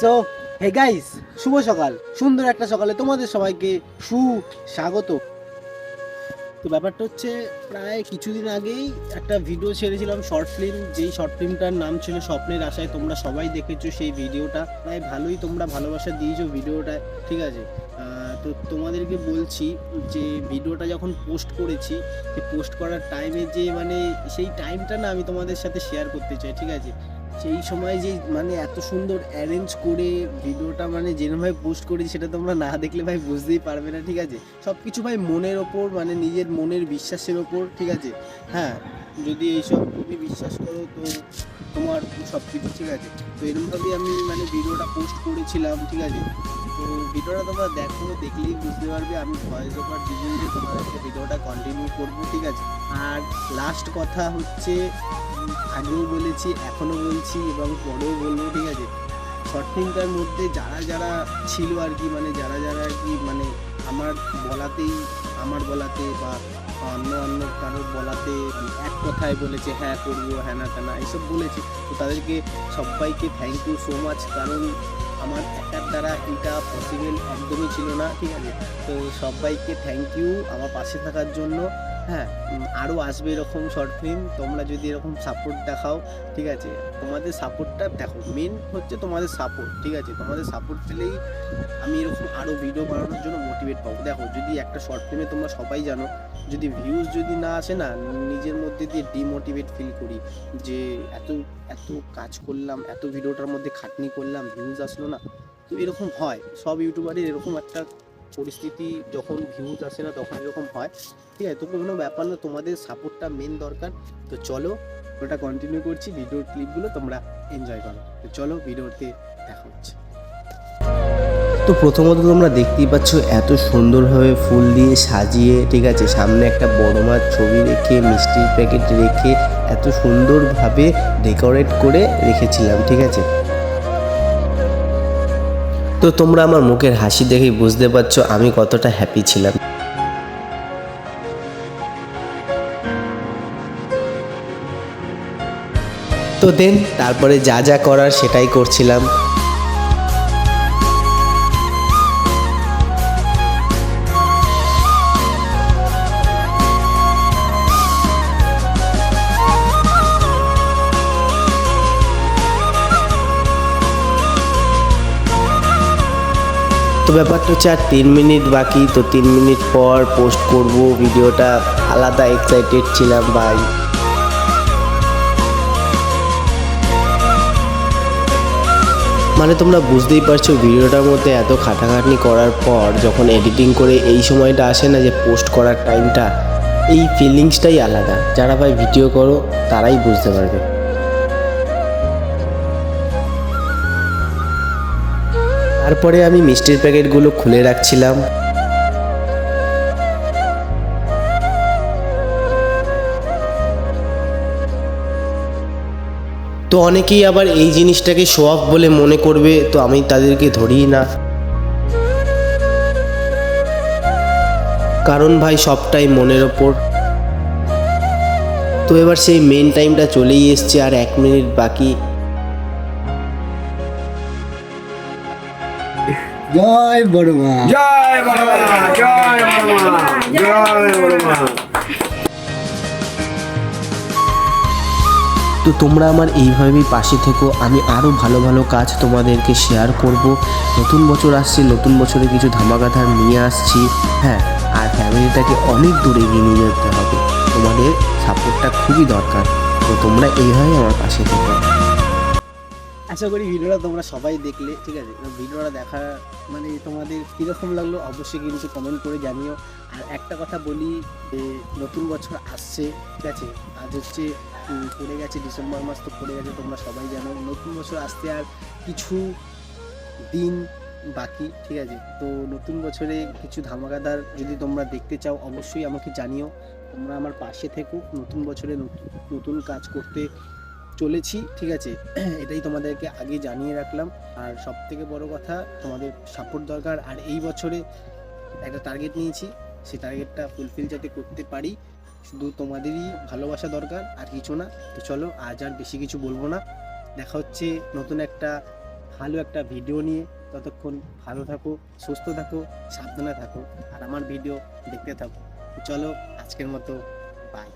So hey guys, শুভ সকাল, সুন্দর একটা সকালে তোমাদের সবাইকে সুস্বাগত। তো ব্যাপারটা হচ্ছে, প্রায় কিছুদিন আগেই একটা ভিডিও ছেড়েছিলাম শর্ট ফিল্ম, যেই শর্ট ফিল্মটার নাম ছিল স্বপ্নের আশায়। তোমরা সবাই দেখেছো সেই ভিডিওটা, প্রায় ভালোই তোমরা ভালোবাসা দিয়েছো ভিডিওটা, ঠিক আছে। তো তোমাদেরকে বলছি যে ভিডিওটা যখন পোস্ট করেছি, যে পোস্ট করার টাইমে যে মানে সেই টাইমটা না আমি তোমাদের সাথে শেয়ার করতে চাই, ঠিক আছে। সেই সময় যে মানে এত সুন্দর অ্যারেঞ্জ করে ভিডিওটা মানে যেরকমভাবে পোস্ট করেছি, সেটা তোমরা না দেখলে ভাই বুঝতেই পারবে না, ঠিক আছে। সব কিছু ভাই মনের ওপর, মানে নিজের মনের বিশ্বাসের ওপর, ঠিক আছে। হ্যাঁ, যদি এইসব তুমি বিশ্বাস করো তো তোমার সব কিছু, ঠিক আছে। তো এরকমভাবেই আমি মানে ভিডিওটা পোস্ট করেছিলাম, ঠিক আছে। তো ভিডিওটা তোমরা দেখো, দেখলেই বুঝতে পারবে। আমি ভয়েস ওভার দিয়ে দিয়ে তোমাদেরকে ভিডিওটা কন্টিনিউ করবো, ঠিক আছে। আর লাস্ট কথা হচ্ছে, আগেও বলেছি, এখনও বলছি এবং পরেও বলবো, ঠিক আছে। শর্ট ফিল্মটার মধ্যে যারা যারা ছিল আর কি, মানে যারা যারা আর কি, মানে আমার বলাতে বা অন্য অন্য কারোর বলাতে এক কথায় বলেছে হ্যাঁ করবো, হ্যাঁ না কেনা এইসব বলেছে। তো তাদেরকে সবাইকে থ্যাংক ইউ সো মাচ, কারণ আমার একার দ্বারা এটা পসিবল একদমই ছিল না, ঠিক আছে। তো সবাইকে থ্যাংক ইউ আমার পাশে থাকার জন্য। হ্যাঁ, আরও আসবে এরকম শর্ট ফিল্ম, তোমরা যদি এরকম সাপোর্ট দেখাও, ঠিক আছে। তোমাদের সাপোর্টটা দেখো, মেন হচ্ছে তোমাদের সাপোর্ট, ঠিক আছে। তোমাদের সাপোর্ট পেলেই আমি এরকম আরও ভিডিও বানানোর জন্য মোটিভেট পাবো। দেখো, যদি একটা শর্ট ফিল্মে তোমরা সবাই জানো, যদি ভিউজ যদি না আসে না, নিজের মধ্যে দিয়ে ডিমোটিভেট ফিল করি, যে এত এত কাজ করলাম, এত ভিডিওটার মধ্যে খাটনি করলাম, ভিউজ আসলো না। তো এরকম হয়, সব ইউটিউবারের এরকম একটা পরিস্থিতি, যখন ভিউজ আসে না তখন এরকম হয়, ঠিক আছে। তো কোনো ব্যাপার না, তোমাদের সাপোর্টটা মেন দরকার। তো চলো ওটা কন্টিনিউ করছি, ভিডিওর ক্লিপগুলো তোমরা এনজয় করো। তো চলো ভিডিওতে দেখা হচ্ছে। তো প্রথমত তোমরা দেখতেই পাচ্ছ এত সুন্দরভাবে ফুল দিয়ে সাজিয়ে, ঠিক আছে, সামনে একটা বড় মাছ ছবি রেখে, মিষ্টির প্যাকেট রেখে এত সুন্দরভাবে ডেকোরেট করে রেখেছিলাম, ঠিক আছে। তো তোমরা আমার মুখের হাসি দেখেই বুঝতে পারছো আমি কতটা হ্যাপি ছিলাম। তো দেন তারপরে যা যা করার সেটাই করছিলাম। তো ব্যাপারটা হচ্ছে আর 3 মিনিট বাকি, তো 3 মিনিট পর পোস্ট করব ভিডিওটা। আলাদা এক্সাইটেড ছিলাম ভাই। মানে তোমরা বুঝতেই পারছো ভিডিওটার মধ্যে এত খাটাখাটনি করার পর যখন এডিটিং করে এই সময়টা আসে না, যে পোস্ট করার টাইমটা, এই ফিলিংসটাই আলাদা। যারা ভাই ভিডিও করো তারাই বুঝতে পারবে। তারপরে আমি মিষ্টির প্যাকেটগুলো খুলে রাখছিলাম। তো অনেকেই আবার এই জিনিসটাকে শো অফ বলে মনে করবে, তো আমি তাদেরকে ধরিই না, কারণ ভাই সবটাই মনের ওপর। তো এবার সেই মেন টাইমটা চলেই এসছে, আর 1 মিনিট বাকি। জয় বড় মা, জয় বড় মা, জয় বড় মা, জয় বড় মা। তো তোমরা আমার এইভাবেই পাশে থেকো, আমি আরও ভালো ভালো কাজ তোমাদেরকে শেয়ার করব। নতুন বছর আসছে, নতুন বছরে কিছু ধামাকাধার নিয়ে আসছি। হ্যাঁ, আর ফ্যামিলিটাকে অনেক দূরে এগিয়ে নিয়ে যেতে হবে, তোমাদের সাপোর্টটা খুবই দরকার। তো তোমরা এইভাবেই আমার পাশে থেকো। আশা করি ভিডিওটা তোমরা সবাই দেখলে, ঠিক আছে। ভিডিওটা দেখা মানে তোমাদের কীরকম লাগলো অবশ্যই কিন্তু কমেন্ট করে জানিও। আর একটা কথা বলি, যে নতুন বছর আসছে, ঠিক আছে। আজ হচ্ছে পড়ে গেছে ডিসেম্বর মাস, তো পড়ে গেছে, তোমরা সবাই জানো। নতুন বছর আসতে আর কিছু দিন বাকি, ঠিক আছে। তো নতুন বছরে কিছু ধামাকাদার যদি তোমরা দেখতে চাও, অবশ্যই আমাকে জানিও। তোমরা আমার পাশে থেকো, নতুন বছরে নতুন কাজ করতে চলেছি, ঠিক আছে। এটাই তোমাদেরকে আগে জানিয়ে রাখলাম। আর সব থেকে বড় কথা, তোমাদের সাপোর্ট দরকার। আর এই বছরে একটা টার্গেট নিয়েছি, সেই টার্গেটটা ফুলফিল যাতে করতে পারি, শুধু তোমাদেরই ভালোবাসা দরকার, আর কিছু না। তো চলো, আজ আর বেশি কিছু বলবো না। দেখা হচ্ছে নতুন একটা ভালো একটা ভিডিও নিয়ে। ততক্ষণ ভালো থাকো, সুস্থ থাকো, সাবধানে থাকো, আর আমার ভিডিও দেখতে থাকো। চলো আজকের মতো বাই।